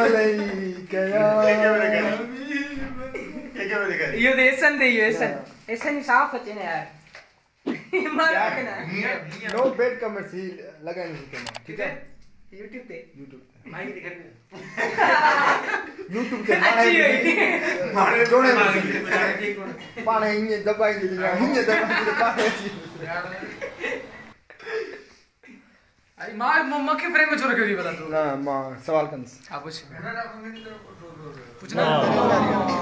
अलैका या यो देसन दे यो ऐसन साफ होते ना यार मार के ना नो बेड कमर्सी लगाएंगे तुम्हें ठीक है YouTube पे माइक दिखाने YouTube पे मारे जोड़े पाने इन्हें दबाएंगे पाने आई मार मम्मा के फ्रेम में छोड़ के भी बता दो ना माँ सवाल कंस आप पूछना